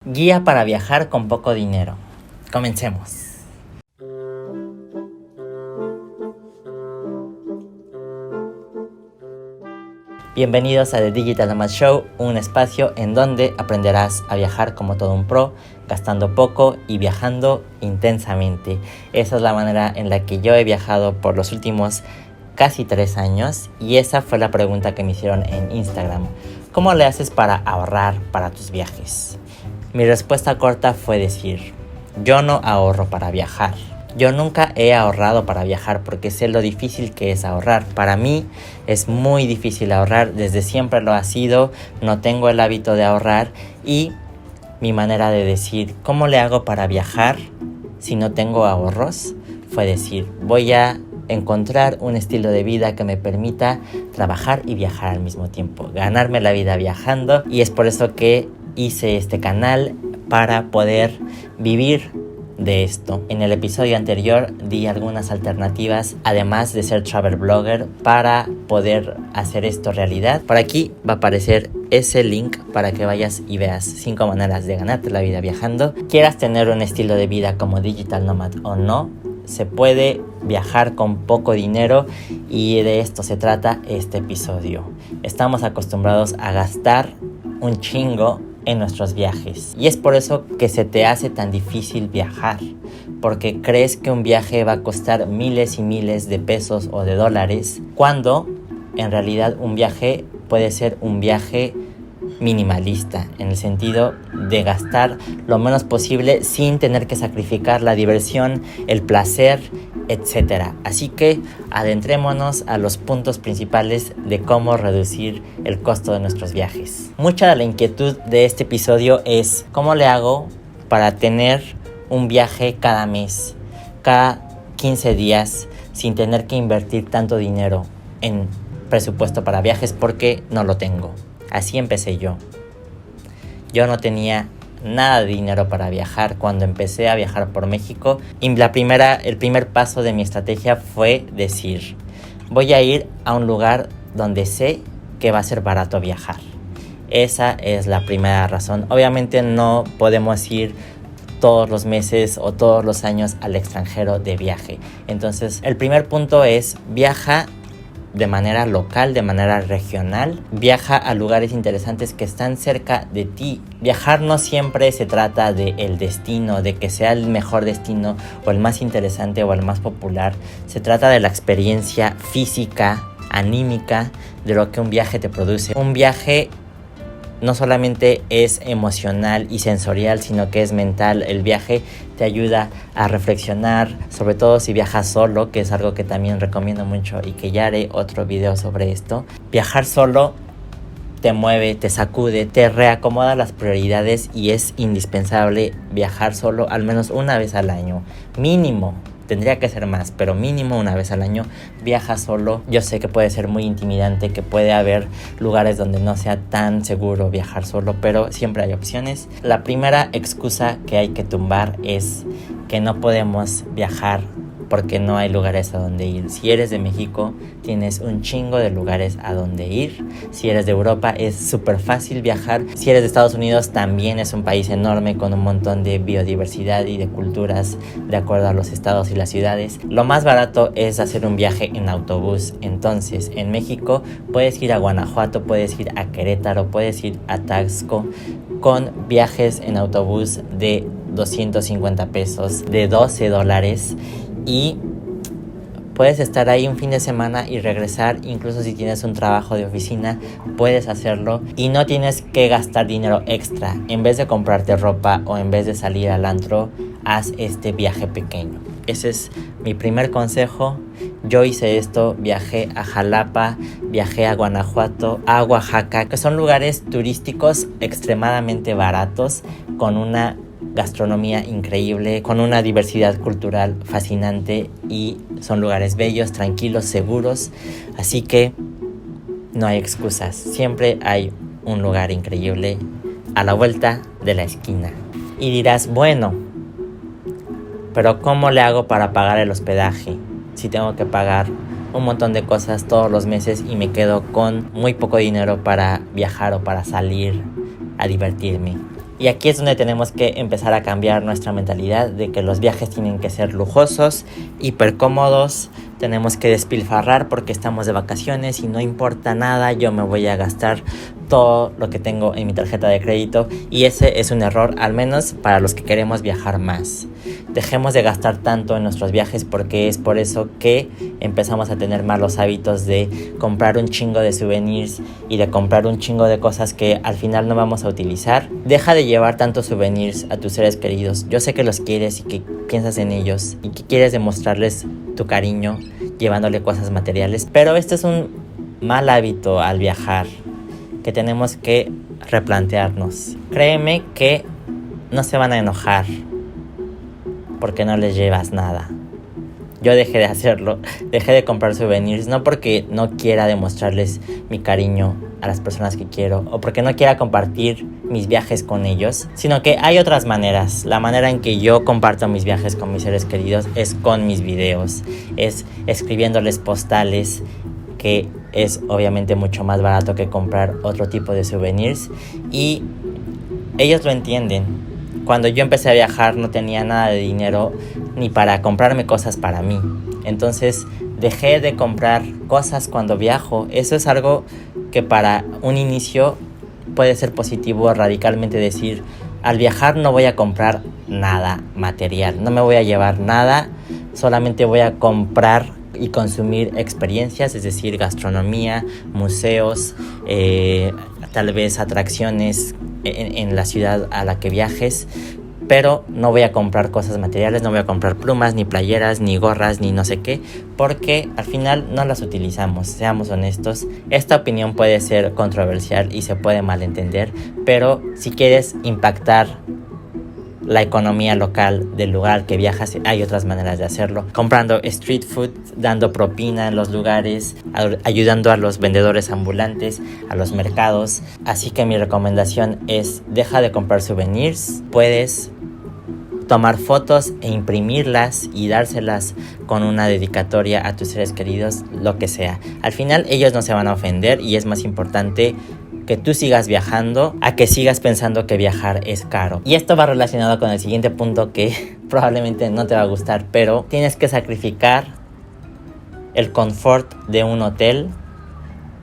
Guía para viajar con poco dinero. Comencemos. Bienvenidos a The Digital Nomad Show, un espacio en donde aprenderás a viajar como todo un pro, gastando poco y viajando intensamente. Esa es la manera en la que yo he viajado por los últimos casi 3 años y esa fue la pregunta que me hicieron en Instagram. ¿Cómo le haces para ahorrar para tus viajes? Mi respuesta corta fue decir, yo no ahorro para viajar. Yo nunca he ahorrado para viajar porque sé lo difícil que es ahorrar. Para mí es muy difícil ahorrar, desde siempre lo ha sido, no tengo el hábito de ahorrar y mi manera de decir, ¿cómo le hago para viajar si no tengo ahorros? Fue decir, voy a encontrar un estilo de vida que me permita trabajar y viajar al mismo tiempo, ganarme la vida viajando, y es por eso que hice este canal para poder vivir de esto. En el episodio anterior di algunas alternativas, además de ser travel blogger, para poder hacer esto realidad. Por aquí va a aparecer ese link para que vayas y veas 5 maneras de ganarte la vida viajando. Quieras tener un estilo de vida como digital nomad o no, se puede viajar con poco dinero y de esto se trata este episodio. Estamos acostumbrados a gastar un chingo en nuestros viajes y es por eso que se te hace tan difícil viajar, porque crees que un viaje va a costar miles y miles de pesos o de dólares, cuando en realidad un viaje puede ser un viaje minimalista, en el sentido de gastar lo menos posible sin tener que sacrificar la diversión, el placer, etc. Así que adentrémonos a los puntos principales de cómo reducir el costo de nuestros viajes. Mucha de la inquietud de este episodio es ¿cómo le hago para tener un viaje cada mes, cada 15 días, sin tener que invertir tanto dinero en presupuesto para viajes? Porque no lo tengo. Así empecé yo. Yo no tenía nada de dinero para viajar cuando empecé a viajar por México, y el primer paso de mi estrategia fue decir, voy a ir a un lugar donde sé que va a ser barato viajar. Esa es la primera razón. Obviamente no podemos ir todos los meses o todos los años al extranjero de viaje. Entonces, el primer punto es viaja de manera local, de manera regional. Viaja a lugares interesantes que están cerca de ti. Viajar no siempre se trata del destino, de que sea el mejor destino o el más interesante o el más popular. Se trata de la experiencia física, anímica, de lo que un viaje te produce. Un viaje no solamente es emocional y sensorial, sino que es mental. El viaje te ayuda a reflexionar, sobre todo si viajas solo, que es algo que también recomiendo mucho y que ya haré otro video sobre esto. Viajar solo te mueve, te sacude, te reacomoda las prioridades y es indispensable viajar solo al menos una vez al año, mínimo. Tendría que ser más, pero mínimo una vez al año viaja solo. Yo sé que puede ser muy intimidante, que puede haber lugares donde no sea tan seguro viajar solo, pero siempre hay opciones. La primera excusa que hay que tumbar es que no podemos viajar porque no hay lugares a donde ir. Si eres de México, tienes un chingo de lugares a donde ir. Si eres de Europa, es súper fácil viajar. Si eres de Estados Unidos, también es un país enorme con un montón de biodiversidad y de culturas de acuerdo a los estados y las ciudades. Lo más barato es hacer un viaje en autobús. Entonces, en México puedes ir a Guanajuato, puedes ir a Querétaro, puedes ir a Taxco, con viajes en autobús de 250 pesos, de $12, y puedes estar ahí un fin de semana y regresar. Incluso si tienes un trabajo de oficina, puedes hacerlo y no tienes que gastar dinero extra. En vez de comprarte ropa o en vez de salir al antro, haz este viaje pequeño. Ese es mi primer consejo. Yo hice esto, viajé a Jalapa, viajé a Guanajuato, a Oaxaca, que son lugares turísticos extremadamente baratos, con una gastronomía increíble, con una diversidad cultural fascinante, y son lugares bellos, tranquilos, seguros. Así que no hay excusas, siempre hay un lugar increíble a la vuelta de la esquina. Y dirás, bueno, pero ¿cómo le hago para pagar el hospedaje si tengo que pagar un montón de cosas todos los meses y me quedo con muy poco dinero para viajar o para salir a divertirme? Y aquí es donde tenemos que empezar a cambiar nuestra mentalidad de que los viajes tienen que ser lujosos, hiper cómodos, tenemos que despilfarrar porque estamos de vacaciones y no importa nada, yo me voy a gastar todo lo que tengo en mi tarjeta de crédito, y ese es un error, al menos para los que queremos viajar más. Dejemos de gastar tanto en nuestros viajes, porque es por eso que empezamos a tener malos hábitos de comprar un chingo de souvenirs y de comprar un chingo de cosas que al final no vamos a utilizar. Deja de llevar tantos souvenirs a tus seres queridos. Yo sé que los quieres y que piensas en ellos y que quieres demostrarles tu cariño llevándole cosas materiales, pero este es un mal hábito al viajar que tenemos que replantearnos. Créeme que no se van a enojar porque no les llevas nada. Yo dejé de hacerlo, dejé de comprar souvenirs, no porque no quiera demostrarles mi cariño a las personas que quiero o porque no quiera compartir mis viajes con ellos, sino que hay otras maneras. La manera en que yo comparto mis viajes con mis seres queridos es con mis videos, es escribiéndoles postales, que es obviamente mucho más barato que comprar otro tipo de souvenirs, y ellos lo entienden. Cuando yo empecé a viajar no tenía nada de dinero ni para comprarme cosas para mí, entonces dejé de comprar cosas cuando viajo. Eso es algo que para un inicio puede ser positivo, radicalmente decir, al viajar no voy a comprar nada material, no me voy a llevar nada, solamente voy a comprar y consumir experiencias, es decir, gastronomía, museos, tal vez atracciones en la ciudad a la que viajes, pero no voy a comprar cosas materiales, no voy a comprar plumas, ni playeras, ni gorras, ni no sé qué, porque al final no las utilizamos, seamos honestos. Esta opinión puede ser controversial y se puede malentender, pero si quieres impactar la economía local del lugar que viajas, hay otras maneras de hacerlo, comprando street food, dando propina en los lugares, ayudando a los vendedores ambulantes, a los mercados. Así que mi recomendación es: deja de comprar souvenirs. Puedes tomar fotos e imprimirlas y dárselas con una dedicatoria a tus seres queridos, lo que sea. Al final ellos no se van a ofender, y es más importante que tú sigas viajando a que sigas pensando que viajar es caro. Y esto va relacionado con el siguiente punto, que probablemente no te va a gustar, pero tienes que sacrificar el confort de un hotel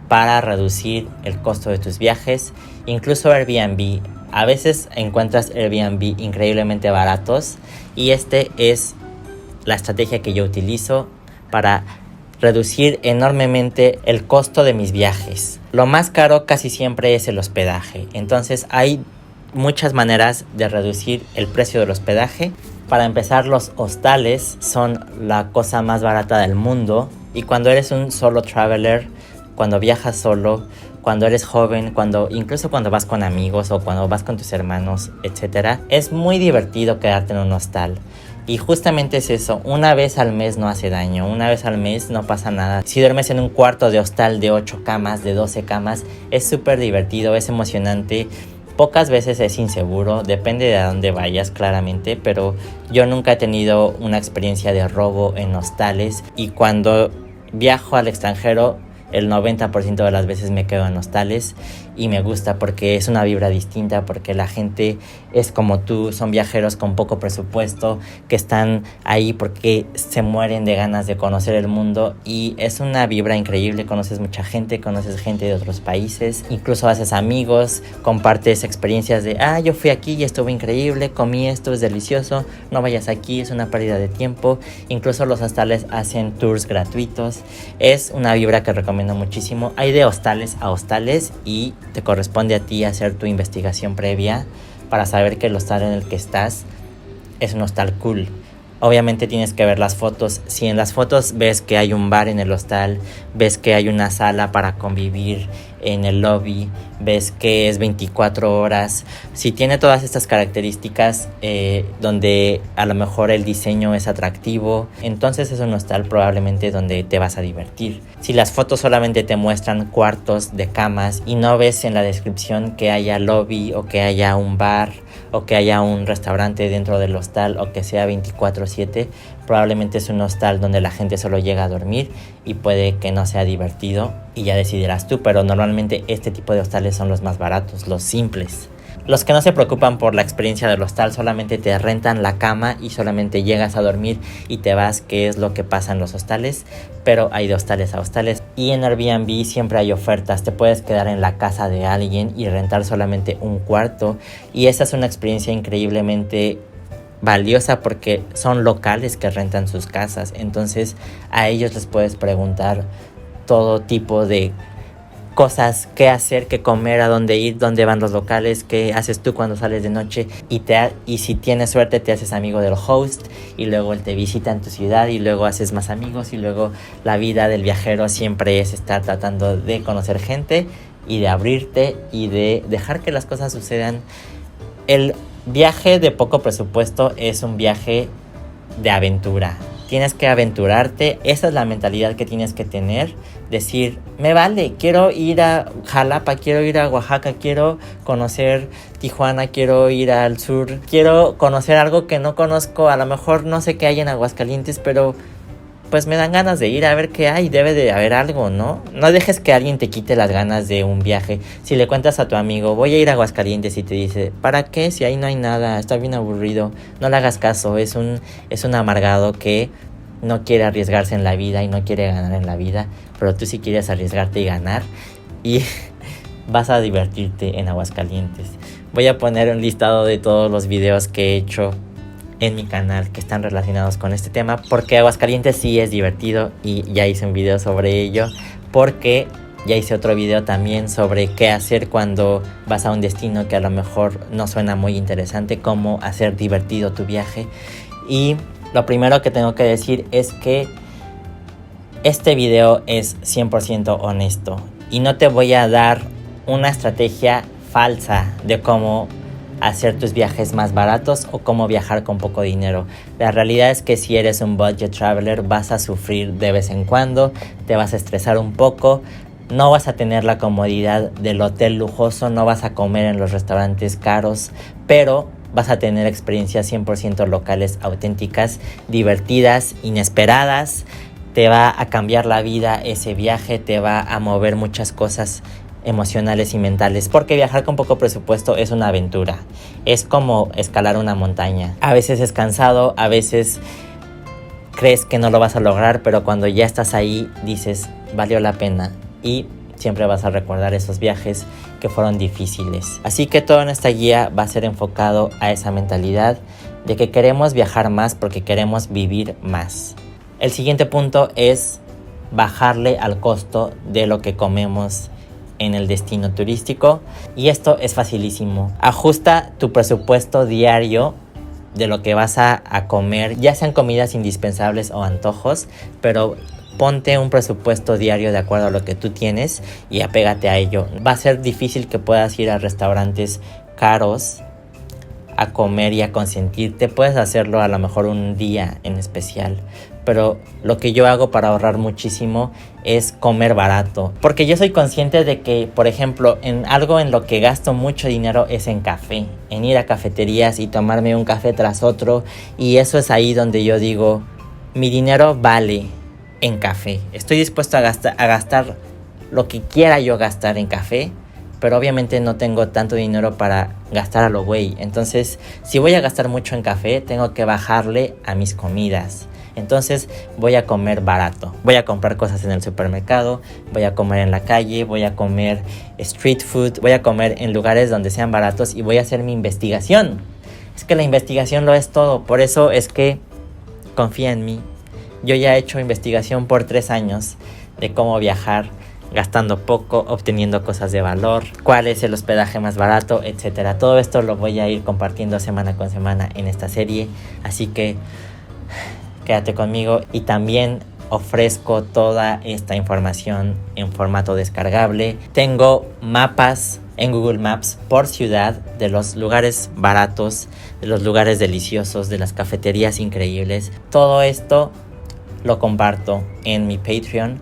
para reducir el costo de tus viajes. Incluso Airbnb, a veces encuentras Airbnb increíblemente baratos, y este es la estrategia que yo utilizo para reducir enormemente el costo de mis viajes. Lo más caro casi siempre es el hospedaje, entonces hay muchas maneras de reducir el precio del hospedaje. Para empezar, los hostales son la cosa más barata del mundo, y cuando eres un solo traveler, cuando viajas solo, cuando eres joven, incluso cuando vas con amigos o cuando vas con tus hermanos, etc., es muy divertido quedarte en un hostal. Y justamente es eso, una vez al mes no hace daño, una vez al mes no pasa nada. Si duermes en un cuarto de hostal de 8 camas, de 12 camas, es súper divertido, es emocionante. Pocas veces es inseguro, depende de a dónde vayas claramente, pero yo nunca he tenido una experiencia de robo en hostales, y cuando viajo al extranjero el 90% de las veces me quedo en hostales, y me gusta porque es una vibra distinta, porque la gente es como tú, son viajeros con poco presupuesto que están ahí porque se mueren de ganas de conocer el mundo, y es una vibra increíble. Conoces mucha gente, conoces gente de otros países, incluso haces amigos, compartes experiencias de yo fui aquí y estuvo increíble, comí esto, es delicioso, no vayas aquí, es una pérdida de tiempo. Incluso los hostales hacen tours gratuitos, es una vibra que recomiendo muchísimo. Hay de hostales a hostales, y te corresponde a ti hacer tu investigación previa para saber que el hostal en el que estás es un hostal cool. Obviamente tienes que ver las fotos. Si en las fotos ves que hay un bar en el hostal, ves que hay una sala para convivir en el lobby, ves que es 24 horas, si tiene todas estas características, donde a lo mejor el diseño es atractivo, entonces es un hostal probablemente donde te vas a divertir. Si las fotos solamente te muestran cuartos de camas y no ves en la descripción que haya lobby, o que haya un bar, o que haya un restaurante dentro del hostal, o que sea 24/7, probablemente es un hostal donde la gente solo llega a dormir, y puede que no sea divertido, y ya decidirás tú. Pero normalmente este tipo de hostales son los más baratos, los simples. Los que no se preocupan por la experiencia del hostal solamente te rentan la cama y solamente llegas a dormir y te vas, que es lo que pasa en los hostales, pero hay de hostales a hostales. Y en Airbnb siempre hay ofertas, te puedes quedar en la casa de alguien y rentar solamente un cuarto, y esa es una experiencia increíblemente valiosa porque son locales que rentan sus casas, entonces a ellos les puedes preguntar todo tipo de cosas, qué hacer, qué comer, a dónde ir, dónde van los locales, qué haces tú cuando sales de noche, y si tienes suerte te haces amigo del host y luego él te visita en tu ciudad y luego haces más amigos, y luego la vida del viajero siempre es estar tratando de conocer gente y de abrirte y de dejar que las cosas sucedan. El viaje de poco presupuesto es un viaje de aventura. Tienes que aventurarte, esa es la mentalidad que tienes que tener, decir, me vale, quiero ir a Jalapa, quiero ir a Oaxaca, quiero conocer Tijuana, quiero ir al sur, quiero conocer algo que no conozco, a lo mejor no sé qué hay en Aguascalientes, pero pues me dan ganas de ir a ver qué hay, debe de haber algo, ¿no? No dejes que alguien te quite las ganas de un viaje. Si le cuentas a tu amigo, voy a ir a Aguascalientes, y te dice, ¿para qué? Si ahí no hay nada, está bien aburrido, no le hagas caso, es un amargado que no quiere arriesgarse en la vida y no quiere ganar en la vida, pero tú sí quieres arriesgarte y ganar, y vas a divertirte en Aguascalientes. Voy a poner un listado de todos los videos que he hecho en mi canal que están relacionados con este tema, porque Aguascalientes sí es divertido y ya hice un video sobre ello, porque ya hice otro video también sobre qué hacer cuando vas a un destino que a lo mejor no suena muy interesante, cómo hacer divertido tu viaje. Y lo primero que tengo que decir es que este video es 100% honesto y no te voy a dar una estrategia falsa de cómo hacer tus viajes más baratos o cómo viajar con poco dinero. La realidad es que si eres un budget traveler vas a sufrir de vez en cuando, te vas a estresar un poco, no vas a tener la comodidad del hotel lujoso, no vas a comer en los restaurantes caros, pero vas a tener experiencias 100% locales, auténticas, divertidas, inesperadas. Te va a cambiar la vida ese viaje, te va a mover muchas cosas emocionales y mentales, porque viajar con poco presupuesto es una aventura, es como escalar una montaña. A veces es cansado, a veces crees que no lo vas a lograr, pero cuando ya estás ahí dices, valió la pena, y siempre vas a recordar esos viajes que fueron difíciles. Así que todo en esta guía va a ser enfocado a esa mentalidad de que queremos viajar más porque queremos vivir más. El siguiente punto es bajarle al costo de lo que comemos en el destino turístico, y esto es facilísimo. Ajusta tu presupuesto diario de lo que vas a comer, ya sean comidas indispensables o antojos, pero ponte un presupuesto diario de acuerdo a lo que tú tienes y apégate a ello. Va a ser difícil que puedas ir a restaurantes caros a comer y a consentirte. Puedes hacerlo a lo mejor un día en especial, pero lo que yo hago para ahorrar muchísimo es comer barato, porque yo soy consciente de que, por ejemplo, en algo en lo que gasto mucho dinero es en café, en ir a cafeterías y tomarme un café tras otro, y eso es ahí donde yo digo, mi dinero vale en café. Estoy dispuesto a gastar lo que quiera yo gastar en café, pero obviamente no tengo tanto dinero para gastar a lo güey. Entonces, si voy a gastar mucho en café, tengo que bajarle a mis comidas. Entonces voy a comer barato, voy a comprar cosas en el supermercado, voy a comer en la calle, voy a comer street food, voy a comer en lugares donde sean baratos y voy a hacer mi investigación. Es que la investigación lo es todo, por eso es que confía en mí. Yo ya he hecho investigación por 3 años de cómo viajar gastando poco, obteniendo cosas de valor, cuál es el hospedaje más barato, etcétera. Todo esto lo voy a ir compartiendo semana con semana en esta serie, así que quédate conmigo, y también ofrezco toda esta información en formato descargable. Tengo mapas en Google Maps por ciudad de los lugares baratos, de los lugares deliciosos, de las cafeterías increíbles. Todo esto lo comparto en mi Patreon.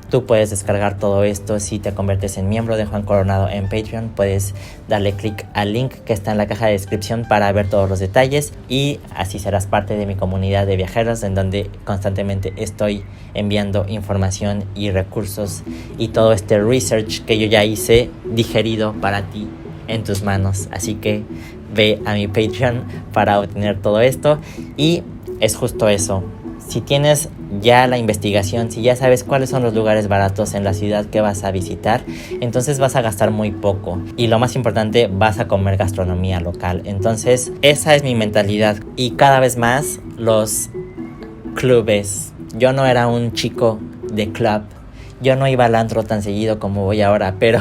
Tú puedes descargar todo esto si te conviertes en miembro de Juan Coronado en Patreon. Puedes darle clic al link que está en la caja de descripción para ver todos los detalles, y así serás parte de mi comunidad de viajeros, en donde constantemente estoy enviando información y recursos y todo este research que yo ya hice digerido para ti en tus manos. Así que ve a mi Patreon para obtener todo esto. Y es justo eso. Si tienes ya la investigación, si ya sabes cuáles son los lugares baratos en la ciudad que vas a visitar, entonces vas a gastar muy poco. Y lo más importante, vas a comer gastronomía local. Entonces, esa es mi mentalidad. Y cada vez más los clubes. Yo no era un chico de club. Yo no iba al antro tan seguido como voy ahora, pero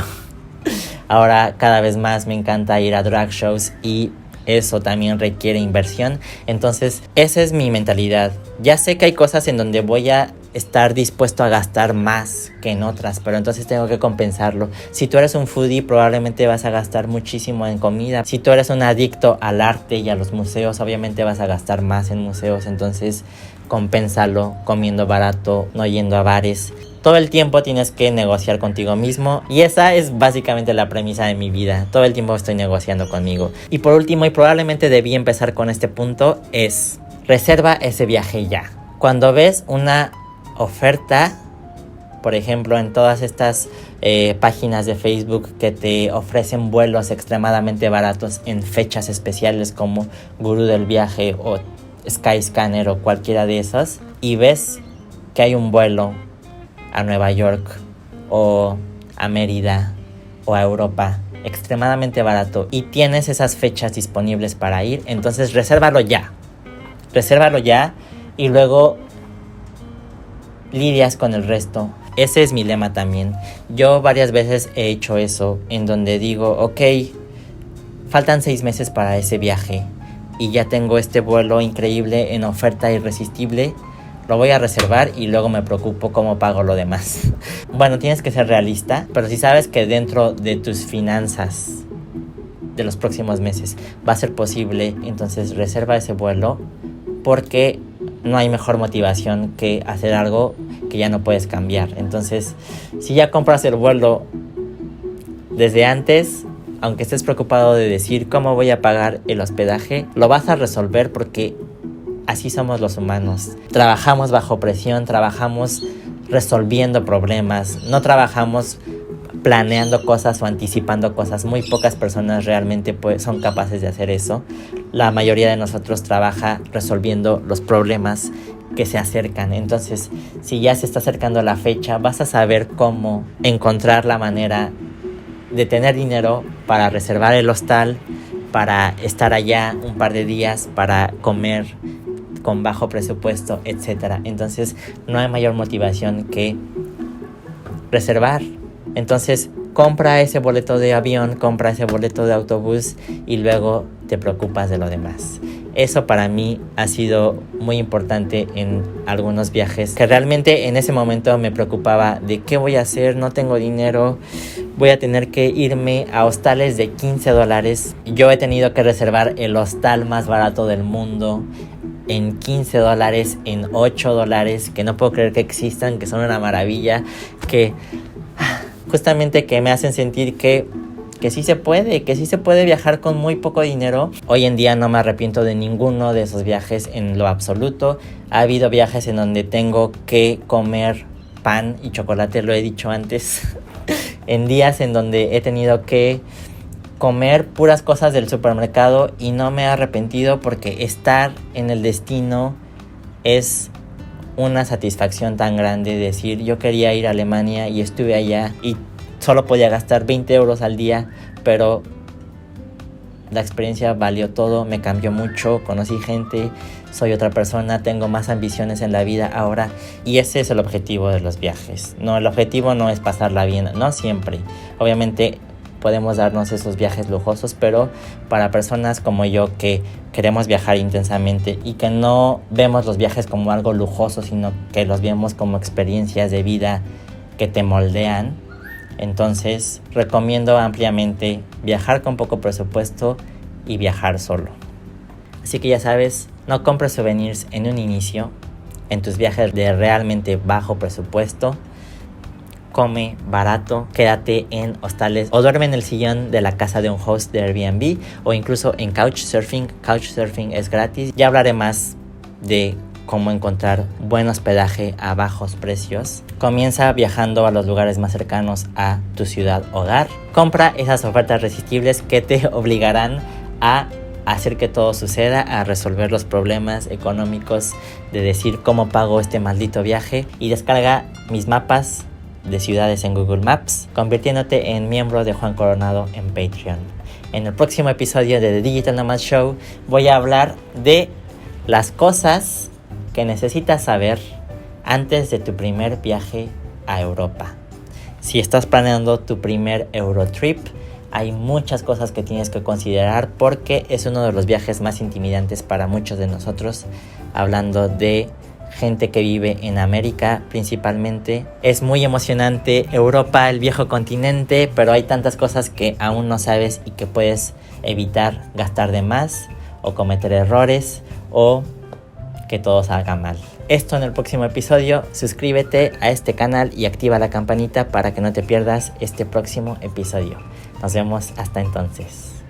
ahora cada vez más me encanta ir a drag shows y eso también requiere inversión. Entonces, esa es mi mentalidad. Ya sé que hay cosas en donde voy a estar dispuesto a gastar más que en otras, pero entonces tengo que compensarlo. Si tú eres un foodie, probablemente vas a gastar muchísimo en comida. Si tú eres un adicto al arte y a los museos, obviamente vas a gastar más en museos. Entonces, compénsalo comiendo barato, no yendo a bares. Todo el tiempo tienes que negociar contigo mismo y esa es básicamente la premisa de mi vida. Todo el tiempo estoy negociando conmigo. Y por último, y probablemente debí empezar con este punto, es reserva ese viaje ya. Cuando ves una oferta, por ejemplo, en todas estas páginas de Facebook que te ofrecen vuelos extremadamente baratos en fechas especiales como Gurú del Viaje o Skyscanner o cualquiera de esas, y ves que hay un vuelo a Nueva York o a Mérida o a Europa extremadamente barato y tienes esas fechas disponibles para ir, entonces resérvalo ya y luego lidias con el resto. Ese es mi lema también. Yo varias veces he hecho eso, en donde digo, ok, faltan 6 meses para ese viaje y ya tengo este vuelo increíble en oferta irresistible. Lo voy a reservar y luego me preocupo cómo pago lo demás. Bueno, tienes que ser realista, pero si sabes que dentro de tus finanzas de los próximos meses va a ser posible, entonces reserva ese vuelo, porque no hay mejor motivación que hacer algo que ya no puedes cambiar. Entonces, si ya compras el vuelo desde antes, aunque estés preocupado de decir cómo voy a pagar el hospedaje, lo vas a resolver porque así somos los humanos. Trabajamos bajo presión, trabajamos resolviendo problemas, no trabajamos planeando cosas o anticipando cosas. Muy pocas personas realmente son capaces de hacer eso. La mayoría de nosotros trabaja resolviendo los problemas que se acercan. Entonces, si ya se está acercando la fecha, vas a saber cómo encontrar la manera de tener dinero para reservar el hostal, para estar allá un par de días, para comer con bajo presupuesto, etc. Entonces, no hay mayor motivación que reservar. Entonces, compra ese boleto de avión, compra ese boleto de autobús y luego te preocupas de lo demás. Eso para mí ha sido muy importante en algunos viajes, que realmente en ese momento me preocupaba de qué voy a hacer, no tengo dinero, voy a tener que irme a hostales de $15. Yo he tenido que reservar el hostal más barato del mundo en $15, en $8, que no puedo creer que existan, que son una maravilla, que justamente que me hacen sentir que sí se puede viajar con muy poco dinero. Hoy en día no me arrepiento de ninguno de esos viajes en lo absoluto. Ha habido viajes en donde tengo que comer pan y chocolate, lo he dicho antes, en días en donde he tenido que comer puras cosas del supermercado y no me he arrepentido, porque estar en el destino es una satisfacción tan grande. Decir, yo quería ir a Alemania y estuve allá y solo podía gastar 20 euros al día, pero la experiencia valió todo, me cambió mucho, conocí gente, soy otra persona, tengo más ambiciones en la vida ahora, y ese es el objetivo de los viajes. No, el objetivo no es pasarla bien, no siempre. Obviamente podemos darnos esos viajes lujosos, pero para personas como yo que queremos viajar intensamente y que no vemos los viajes como algo lujoso, sino que los vemos como experiencias de vida que te moldean, entonces recomiendo ampliamente viajar con poco presupuesto y viajar solo. Así que ya sabes, no compres souvenirs en un inicio, en tus viajes de realmente bajo presupuesto. Come barato, quédate en hostales o duerme en el sillón de la casa de un host de Airbnb o incluso en Couchsurfing. Couchsurfing es gratis. Ya hablaré más de cómo encontrar buen hospedaje a bajos precios. Comienza viajando a los lugares más cercanos a tu ciudad hogar. Compra esas ofertas irresistibles que te obligarán a hacer que todo suceda, a resolver los problemas económicos de decir cómo pago este maldito viaje, y descarga mis mapas de ciudades en Google Maps, convirtiéndote en miembro de Juan Coronado en Patreon. En el próximo episodio de The Digital Nomad Show voy a hablar de las cosas que necesitas saber antes de tu primer viaje a Europa. Si estás planeando tu primer Eurotrip, hay muchas cosas que tienes que considerar porque es uno de los viajes más intimidantes para muchos de nosotros, hablando de gente que vive en América principalmente. Es muy emocionante Europa, el viejo continente, pero hay tantas cosas que aún no sabes y que puedes evitar gastar de más o cometer errores o que todo salga mal. Esto en el próximo episodio. Suscríbete a este canal y activa la campanita para que no te pierdas este próximo episodio. Nos vemos hasta entonces.